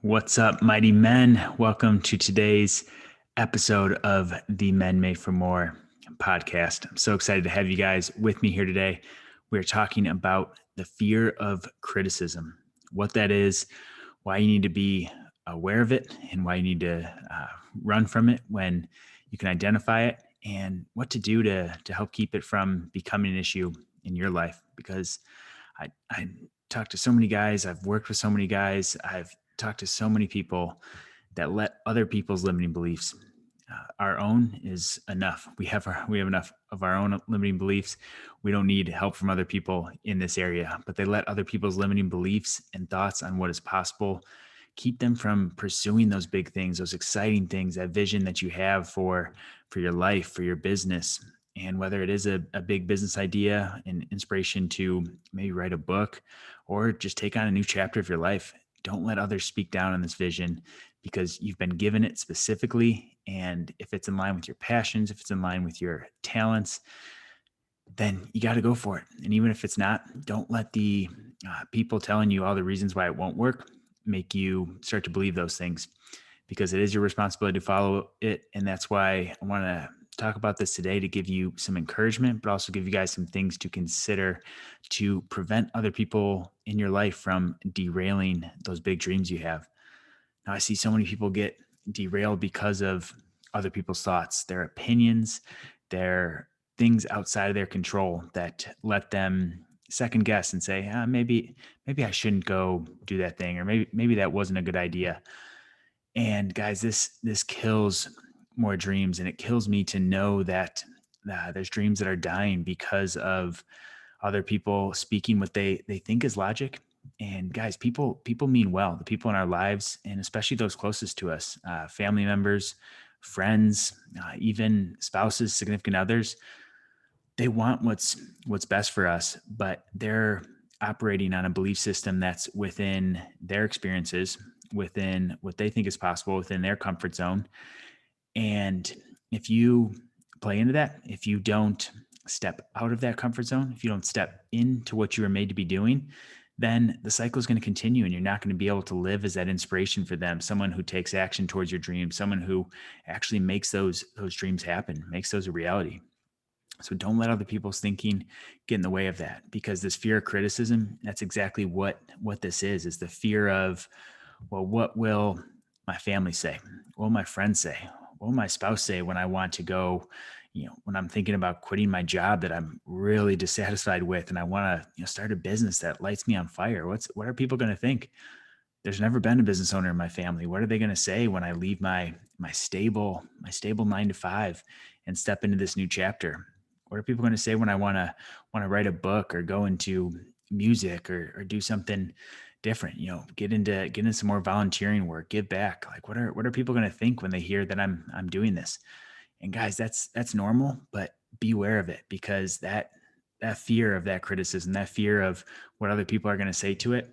What's up, mighty men? Welcome to today's episode of the Men Made for More podcast. I'm so excited to have you guys with me here today. We're talking about the fear of criticism, what that is, why you need to be aware of it, and why you need to run from it when you can identify it, and what to do to help keep it from becoming an issue in your life. Because I talked to so many guys, I've worked with so many guys, I've talked to so many people that let other people's limiting beliefs. Our own is enough. We have enough of our own limiting beliefs. We don't need help from other people in this area. But they let other people's limiting beliefs and thoughts on what is possible keep them from pursuing those big things, those exciting things, that vision that you have for your life, for your business. And whether it is a big business idea and inspiration to maybe write a book or just take on a new chapter of your life, don't let others speak down on this vision because you've been given it specifically. And if it's in line with your passions, if it's in line with your talents, then you got to go for it. And even if it's not, don't let the people telling you all the reasons why it won't work make you start to believe those things, because it is your responsibility to follow it. And that's why I want to talk about this today, to give you some encouragement, but also give you guys some things to consider to prevent other people in your life from derailing those big dreams you have. Now, I see so many people get derailed because of other people's thoughts, their opinions, their things outside of their control that let them second guess and say, maybe I shouldn't go do that thing, or maybe that wasn't a good idea. And guys, this kills more dreams, and it kills me to know that there's dreams that are dying because of other people speaking what they think is logic. And guys, people mean well. The people in our lives, and especially those closest to us, family members, friends, even spouses, significant others, they want what's best for us, but they're operating on a belief system that's within their experiences, within what they think is possible, within their comfort zone. And if you play into that, if you don't step out of that comfort zone, if you don't step into what you were made to be doing, then the cycle is going to continue, and you're not going to be able to live as that inspiration for them, someone who takes action towards your dreams, someone who actually makes those dreams happen, makes those a reality. So don't let other people's thinking get in the way of that, because this fear of criticism, that's exactly what this is the fear of, well, what will my family say? What will my friends say? What will my spouse say when I want to go, when I'm thinking about quitting my job that I'm really dissatisfied with, and I want to, start a business that lights me on fire? What are people going to think? There's never been a business owner in my family. What are they going to say when I leave my stable 9 to 5 and step into this new chapter? What are people going to say when I want to write a book or go into music, or do something different? Get into some more volunteering work, give back. Like, what are people going to think when they hear that I'm doing this? And guys, that's normal, but beware of it, because that fear of that criticism, that fear of what other people are going to say to it,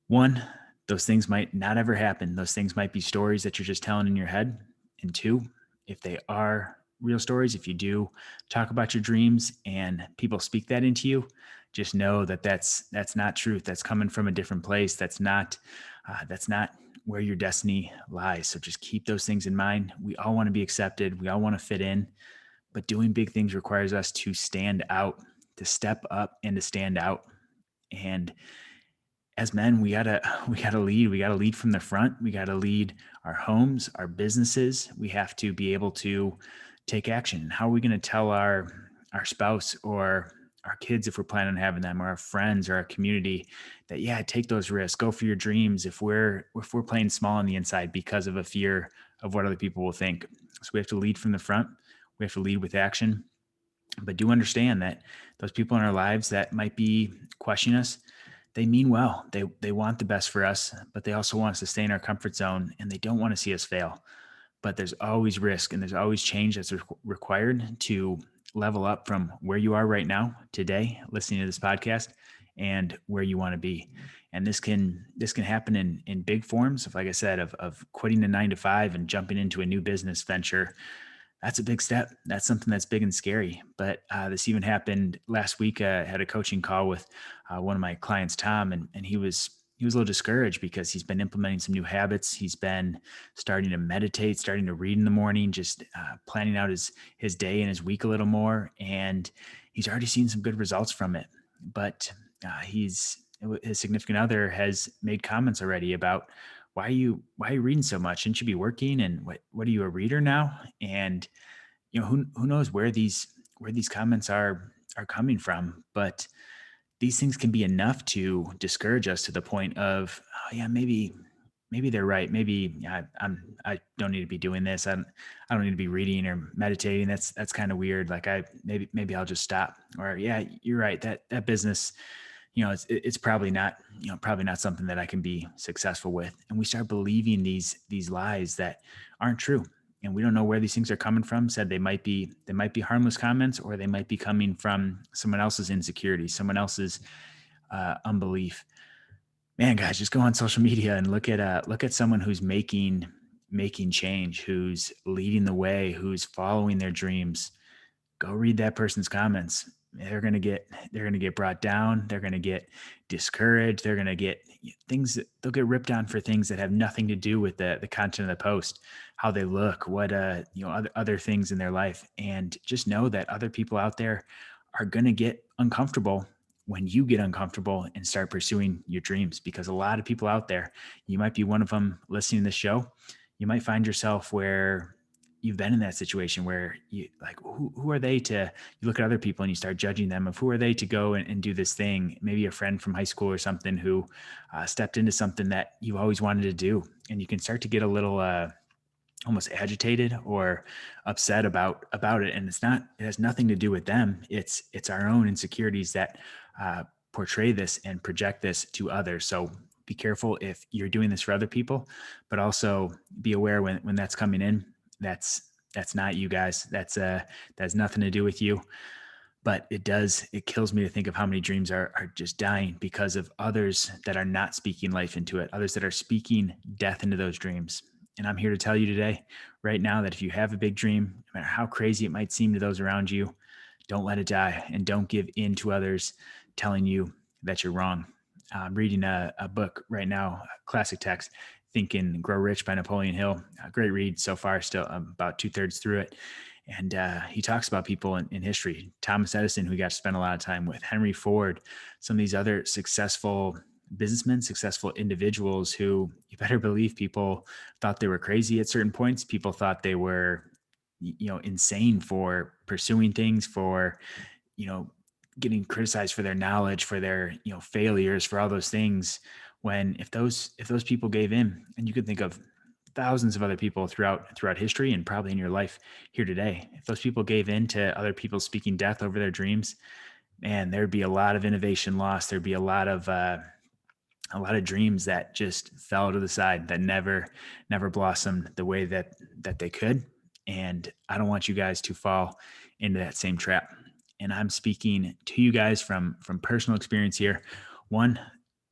one, those things might not ever happen. Those things might be stories that you're just telling in your head. And two, if they are real stories, if you do talk about your dreams and people speak that into you, just know that that's not truth. That's coming from a different place. That's not where your destiny lies. So just keep those things in mind. We all want to be accepted. We all want to fit in, but doing big things requires us to stand out, to step up, and to stand out. And as men, we gotta lead. We gotta lead from the front. We gotta lead our homes, our businesses. We have to be able to take action. How are we going to tell our spouse or our kids, if we're planning on having them, or our friends or our community, that take those risks, go for your dreams, if we're playing small on the inside because of a fear of what other people will think? So we have to lead from the front. We have to lead with action. But do understand that those people in our lives that might be questioning us, they mean well. They want the best for us, but they also want us to stay in our comfort zone, and they don't want to see us fail. But there's always risk, and there's always change that's required to level up from where you are right now today, listening to this podcast, and where you want to be. And this can happen in big forms of, like I said, of quitting the 9 to 5 and jumping into a new business venture. That's a big step. That's something that's big and scary. But this even happened last week. I had a coaching call with one of my clients, Tom, and he was he was a little discouraged because he's been implementing some new habits. He's been starting to meditate, starting to read in the morning, just planning out his day and his week a little more, and he's already seen some good results from it. But he's his significant other has made comments already about why are you reading so much? Shouldn't you be working? And what are you, a reader now? And who knows where these comments are coming from, but these things can be enough to discourage us to the point of, oh yeah, maybe they're right. Maybe I don't need to be doing this. I don't need to be reading or meditating. That's kind of weird. Like maybe I'll just stop. Or yeah, you're right. That business, it's probably not, probably not something that I can be successful with. And we start believing these lies that aren't true. And we don't know where these things are coming from. Said they might be harmless comments, or they might be coming from someone else's insecurity, someone else's unbelief. Man, guys, just go on social media and look at someone who's making change, who's leading the way, who's following their dreams. Go read that person's comments. They're going to get brought down. They're going to get discouraged. They're going to get things they'll get ripped on for things that have nothing to do with the content of the post, how they look, what other things in their life. And just know that other people out there are going to get uncomfortable when you get uncomfortable and start pursuing your dreams, because a lot of people out there, you might be one of them listening to this show. You might find yourself where you've been in that situation where you like, who are they to, you look at other people and you start judging them of who are they to go and do this thing. Maybe a friend from high school or something who stepped into something that you always wanted to do. And you can start to get a little, almost agitated or upset about it. And it has nothing to do with them. It's our own insecurities that portray this and project this to others. So be careful if you're doing this for other people, but also be aware when that's coming in. That's not you guys. That's has nothing to do with you. But it kills me to think of how many dreams are just dying because of others that are not speaking life into it, others that are speaking death into those dreams. And I'm here to tell you today, right now, that if you have a big dream, no matter how crazy it might seem to those around you, don't let it die, and don't give in to others telling you that you're wrong. I'm reading a book right now, a classic text, Think and Grow Rich by Napoleon Hill. A great read so far, still about 2/3 through it. And he talks about people in history, Thomas Edison, who we got to spend a lot of time with, Henry Ford, some of these other successful businessmen, successful individuals who, you better believe, people thought they were crazy at certain points. People thought they were, insane for pursuing things, for, you know, getting criticized for their knowledge, for their, failures, for all those things. When if those people gave in, and you could think of thousands of other people throughout history and probably in your life here today, if those people gave in to other people speaking death over their dreams, man, there'd be a lot of innovation lost. There'd be a lot of dreams that just fell to the side, that never blossomed the way that they could. And I don't want you guys to fall into that same trap. And I'm speaking to you guys from personal experience here. One,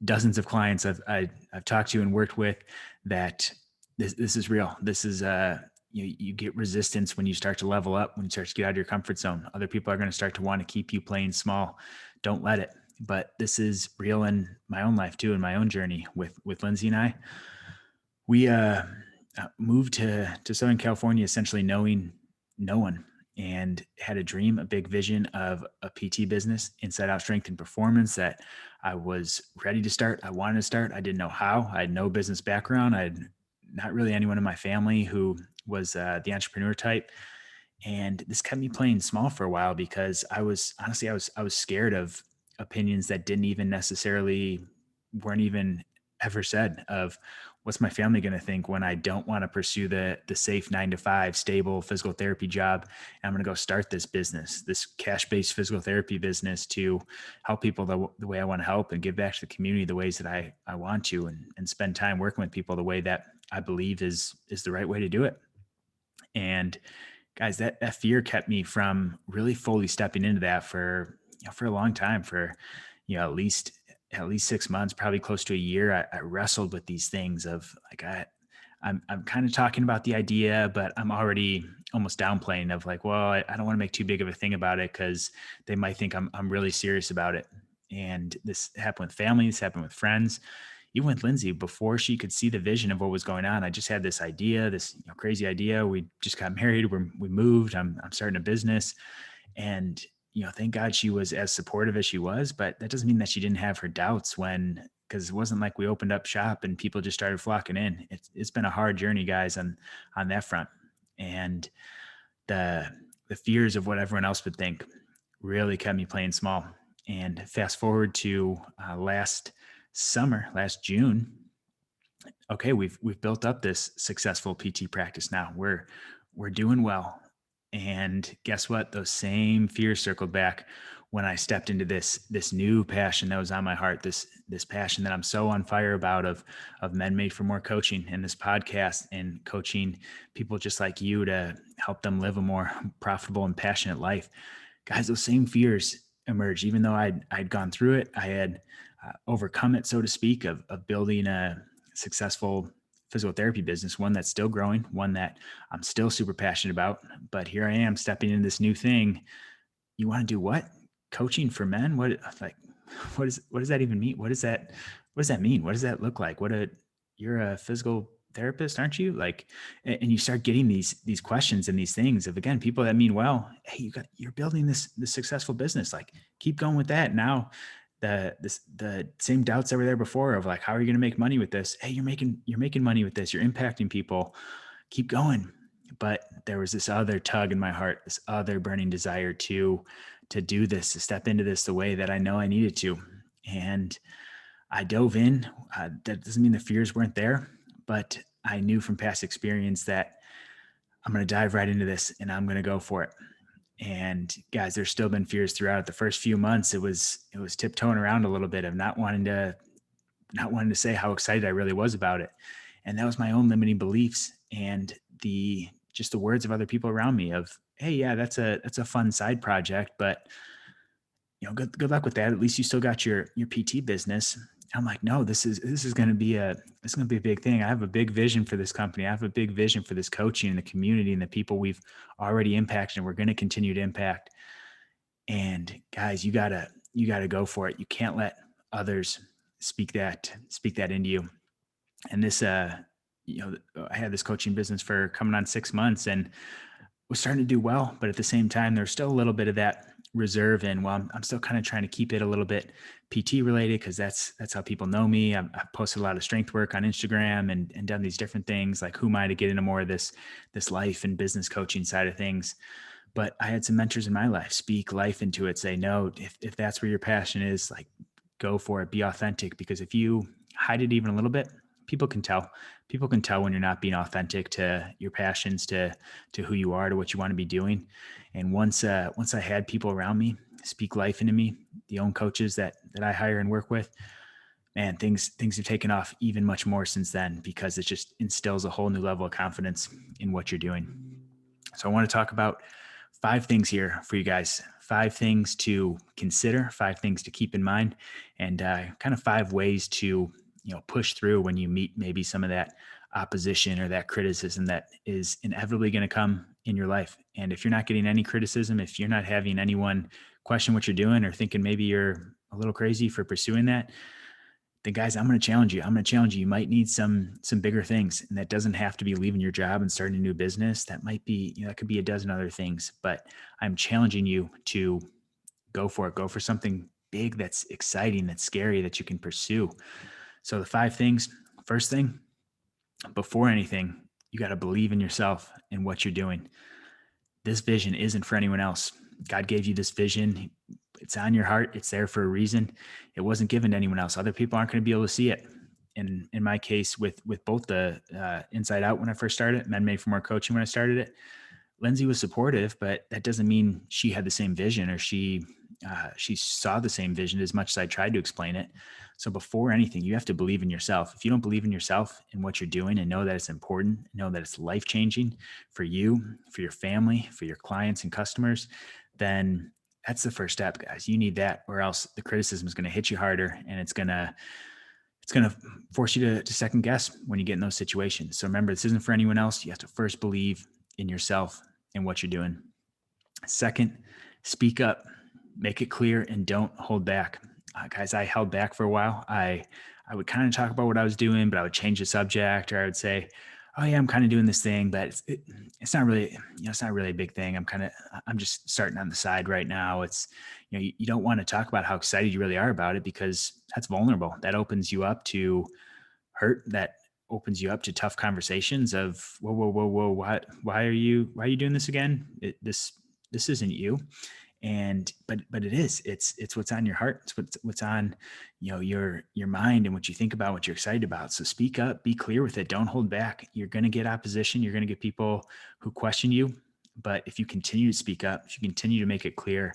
dozens of clients I've talked to and worked with, that this is real. This is you get resistance when you start to level up, when you start to get out of your comfort zone. Other people are going to start to want to keep you playing small. Don't let it. But this is real in my own life too, in my own journey with Lindsay and I. We moved to Southern California essentially knowing no one, and had a dream, a big vision of a PT business, Inside Out Strength and Performance, that I was ready to start. I wanted to start. I didn't know how. I had no business background. I had not really anyone in my family who was the entrepreneur type. And this kept me playing small for a while, because I was scared of opinions that didn't even necessarily weren't even ever said, of what's my family going to think when I don't want to pursue the safe 9 to 5 stable physical therapy job. And I'm going to go start this business, this cash-based physical therapy business, to help people the way I want to help, and give back to the community the ways that I want to, and spend time working with people the way that I believe is the right way to do it. And guys, that fear kept me from really fully stepping into that for a long time, for at least 6 months, probably close to a year. I wrestled with these things of like, I'm kind of talking about the idea, but I'm already almost downplaying, of like, well, I don't want to make too big of a thing about it, because they might think I'm really serious about it. And this happened with family, this happened with friends. even with Lindsay, before she could see the vision of what was going on, I just had this idea, this crazy idea. We just got married. We moved. I'm starting a business, and thank God she was as supportive as she was. But that doesn't mean that she didn't have her doubts because it wasn't like we opened up shop and people just started flocking in. It's been a hard journey, guys, on that front, and the the fears of what everyone else would think really kept me playing small. And fast forward to last June. Okay, we've built up this successful PT practice now. We're doing well. And guess what? Those same fears circled back when I stepped into this new passion that was on my heart, this passion that I'm so on fire about of Men Made for More coaching and this podcast and coaching people just like you to help them live a more profitable and passionate life. Guys, those same fears emerged, even though I'd gone through it. I had overcome it, so to speak, of building a successful physical therapy business, one that's still growing, one that I'm still super passionate about. But here I am stepping into this new thing. You want to do what? Coaching for men? What does that even mean? What does that mean? What does that look like? You're a physical therapist, aren't you? And you start getting these questions and these things of, again, people that mean well. Hey, you're building this successful business. Like, keep going with that. Now the same doubts that were there before of like, how are you going to make money with this? Hey, you're making money with this. You're impacting people. Keep going. But there was this other tug in my heart, this other burning desire to do this, to step into this the way that I know I needed to. And I dove in. That doesn't mean the fears weren't there, but I knew from past experience that I'm going to dive right into this and I'm going to go for it. And guys, there's still been fears throughout. The first few months, it was tiptoeing around a little bit of not wanting to say how excited I really was about it. And that was my own limiting beliefs and the words of other people around me of, hey, yeah, that's a fun side project, but good luck with that. At least you still got your PT business. I'm like, no, this is going to be a big thing. I have a big vision for this company. I have a big vision for this coaching and the community and the people we've already impacted and we're going to continue to impact. And guys, you gotta go for it. You can't let others speak that into you. And this, I had this coaching business for coming on 6 months and was starting to do well, but at the same time, there's still a little bit of that reserve. And while I'm still kind of trying to keep it a little bit PT related, because that's how people know me. I've posted a lot of strength work on Instagram and done these different things. Like, who am I to get into more of this life and business coaching side of things? But I had some mentors in my life speak life into it, say, no, if that's where your passion is, like, go for it, be authentic. Because if you hide it even a little bit, people can tell when you're not being authentic to your passions, to who you are, to what you want to be doing. And once I had people around me speak life into me, the own coaches that I hire and work with, man, things have taken off even much more since then, because it just instills a whole new level of confidence in what you're doing. So I want to talk about 5 things here for you guys, 5 things to consider, 5 things to keep in mind, and kind of 5 ways to push through when you meet maybe some of that opposition or that criticism that is inevitably going to come in your life. And if you're not getting any criticism, if you're not having anyone question what you're doing or thinking maybe you're a little crazy for pursuing that, then guys, I'm going to challenge you. You might need some bigger things, and that doesn't have to be leaving your job and starting a new business. That might be, that could be a dozen other things, but I'm challenging you to go for it. Go for something big, that's exciting, that's scary, that you can pursue. So the 5 things: first thing, before anything, you got to believe in yourself and what you're doing. This vision isn't for anyone else. God gave you this vision. It's on your heart. It's there for a reason. It wasn't given to anyone else. Other people aren't going to be able to see it. And in my case, with both the Inside Out when I first started, Men Made for More coaching when I started it, Lindsay was supportive, but that doesn't mean she had the same vision or she saw the same vision as much as I tried to explain it. So before anything, you have to believe in yourself. If you don't believe in yourself and what you're doing and know that it's important, know that it's life-changing for you, for your family, for your clients and customers, then that's the first step, guys. You need that, or else the criticism is going to hit you harder, and it's going to force you to second guess when you get in those situations. So remember, this isn't for anyone else. You have to first believe in yourself and what you're doing. Second, speak up, make it clear, and don't hold back. Guys, I held back for a while. I I would kind of talk about what I was doing, but I would change the subject, or I would say, "Oh yeah, I'm kind of doing this thing, but it's not really, it's not really a big thing. I'm just starting on the side right now." It's, you don't want to talk about how excited you really are about it, because that's vulnerable. That opens you up to hurt. That opens you up to tough conversations of, whoa, whoa, whoa, whoa, why are you doing this again? This isn't you. And but it is, it's what's on your heart. It's what's on, your mind, and what you think about, what you're excited about. So speak up, be clear with it, don't hold back. You're going to get opposition, you're going to get people who question you, but if you continue to speak up, if you continue to make it clear,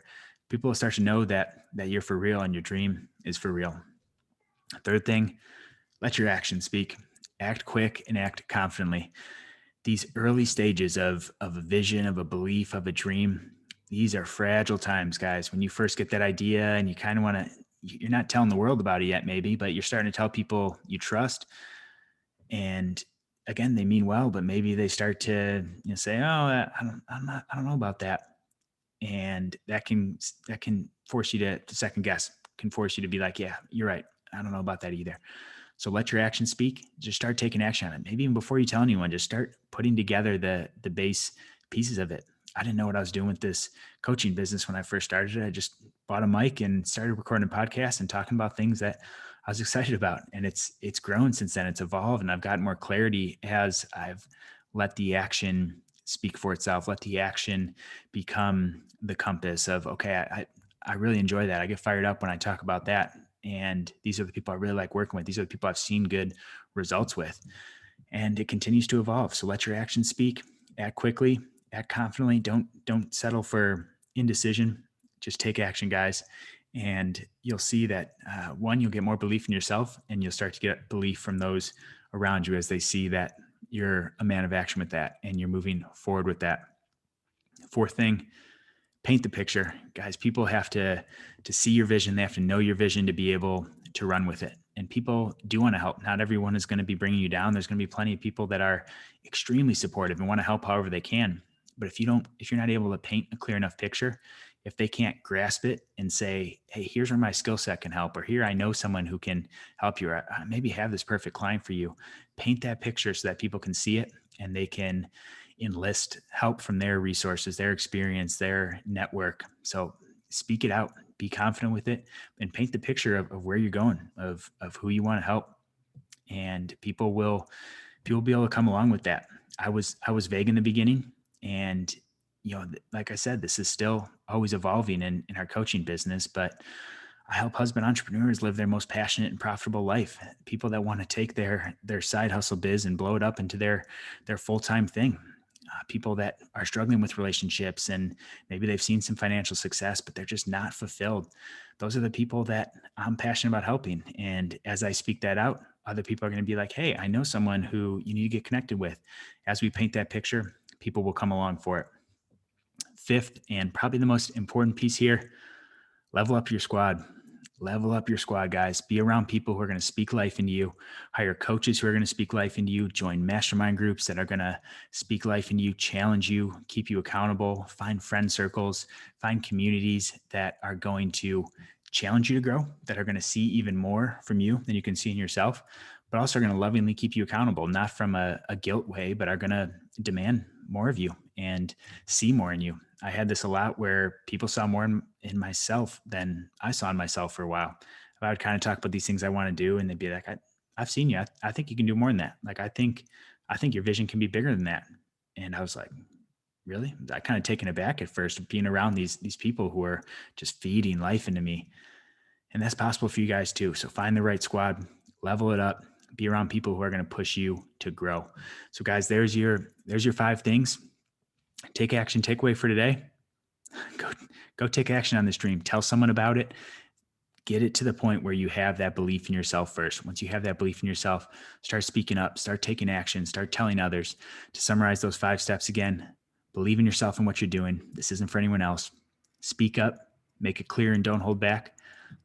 people will start to know that you're for real and your dream is for real. Third thing, let your actions speak. Act quick and act confidently. These early stages of a vision, of a belief, of a dream, these are fragile times, guys. When you first get that idea and you kind of want to, you're not telling the world about it yet, maybe, but you're starting to tell people you trust. And again, they mean well, but maybe they start to, say, "Oh, I don't know about that," and that can force you to second guess. Can force you to be like, "Yeah, you're right. I don't know about that either." So let your actions speak. Just start taking action on it. Maybe even before you tell anyone, just start putting together the base pieces of it. I didn't know what I was doing with this coaching business when I first started it. I just bought a mic and started recording podcasts and talking about things that I was excited about. And it's grown since then. It's evolved, and I've gotten more clarity as I've let the action speak for itself. Let the action become the compass of, okay, I really enjoy that. I get fired up when I talk about that. And these are the people I really like working with. These are the people I've seen good results with. And it continues to evolve. So let your actions speak. Act quickly, act confidently. Don't settle for indecision. Just take action, guys. And you'll see that, one, you'll get more belief in yourself, and you'll start to get belief from those around you as they see that you're a man of action with that and you're moving forward with that. Fourth thing, paint the picture, guys. People have to see your vision. They have to know your vision to be able to run with it. And people do want to help. Not everyone is going to be bringing you down. There's going to be plenty of people that are extremely supportive and want to help however they can. But if you're not able to paint a clear enough picture, if they can't grasp it and say, "Hey, here's where my skill set can help," or "Here, I know someone who can help you," or "I maybe have this perfect client for you," paint that picture so that people can see it and they can enlist help from their resources, their experience, their network. So speak it out, be confident with it, and paint the picture of where you're going, of who you want to help. And people be able to come along with that. I was vague in the beginning, and like I said, this is still always evolving in our coaching business, but I help husband entrepreneurs live their most passionate and profitable life. People that want to take their side hustle biz and blow it up into their full-time thing. People that are struggling with relationships, and maybe they've seen some financial success, but they're just not fulfilled. Those are the people that I'm passionate about helping. And as I speak that out, other people are going to be like, "Hey, I know someone who you need to get connected with." As we paint that picture, people will come along for it. Fifth, and probably the most important piece here, level up your squad. Level up your squad, guys. Be around people who are going to speak life into you. Hire coaches who are going to speak life into you. Join mastermind groups that are going to speak life into you, challenge you, keep you accountable. Find friend circles, find communities that are going to challenge you to grow, that are going to see even more from you than you can see in yourself, but also are going to lovingly keep you accountable, not from a guilt way, but are going to demand more of you and see more in you. I had this a lot where people saw more in myself than I saw in myself for a while. I would kind of talk about these things I want to do, and they'd be like, I've seen you. I think you can do more than that. Like, I think your vision can be bigger than that. And I was like, really? I kind of taken aback at first, being around these people who are just feeding life into me. And that's possible for you guys too. So find the right squad, level it up, be around people who are going to push you to grow. So guys, there's your 5 things. Take action, take away for today. Go take action on this dream. Tell someone about it. Get it to the point where you have that belief in yourself first. Once you have that belief in yourself, start speaking up, start taking action, start telling others. To summarize those 5 steps again, believe in yourself and what you're doing. This isn't for anyone else. Speak up, make it clear, and don't hold back.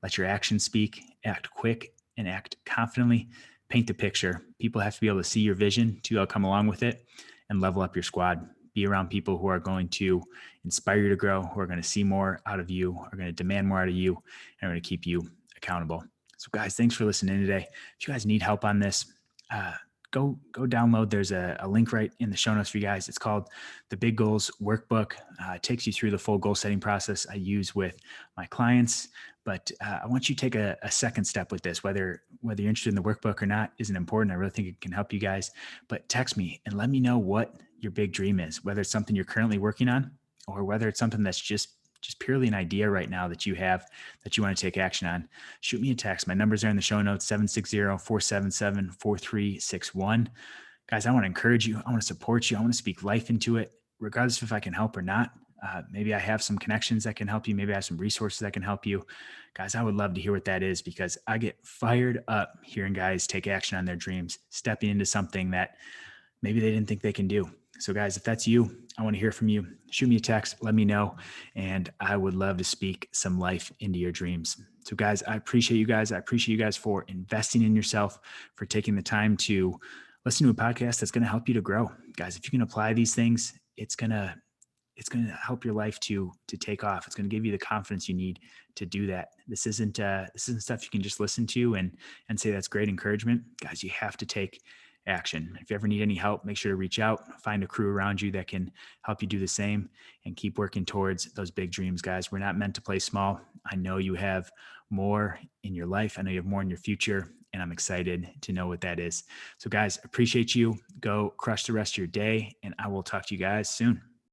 Let your actions speak, act quick and act confidently. Paint the picture. People have to be able to see your vision to come along with it, and level up your squad. Be around people who are going to inspire you to grow, who are going to see more out of you, are going to demand more out of you, and are going to keep you accountable. So guys, thanks for listening today. If you guys need help on this, uh, go download. There's a link right in the show notes for you guys. It's called the Big Goals Workbook. It takes you through the full goal setting process I use with my clients. But I want you to take a second step with this. Whether you're interested in the workbook or not isn't important. I really think it can help you guys. But text me and let me know what your big dream is, whether it's something you're currently working on or whether it's something that's just purely an idea right now that you have that you want to take action on. Shoot me a text. My numbers are in the show notes, 760-477-4361. Guys, I want to encourage you. I want to support you. I want to speak life into it, regardless of if I can help or not. Maybe I have some connections that can help you. Maybe I have some resources that can help you. Guys, I would love to hear what that is because I get fired up hearing guys take action on their dreams, stepping into something that maybe they didn't think they can do. So guys, if that's you, I want to hear from you. Shoot me a text, let me know, and I would love to speak some life into your dreams. So guys, I appreciate you guys. I appreciate you guys for investing in yourself, for taking the time to listen to a podcast that's going to help you to grow. Guys, if you can apply these things, it's going to help your life to take off. It's going to give you the confidence you need to do that. This isn't stuff you can just listen to and say that's great encouragement. Guys, you have to take action. If you ever need any help, make sure to reach out, find a crew around you that can help you do the same and keep working towards those big dreams, guys. We're not meant to play small. I know you have more in your life. I know you have more in your future, and I'm excited to know what that is. So guys, appreciate you. Go crush the rest of your day, and I will talk to you guys soon.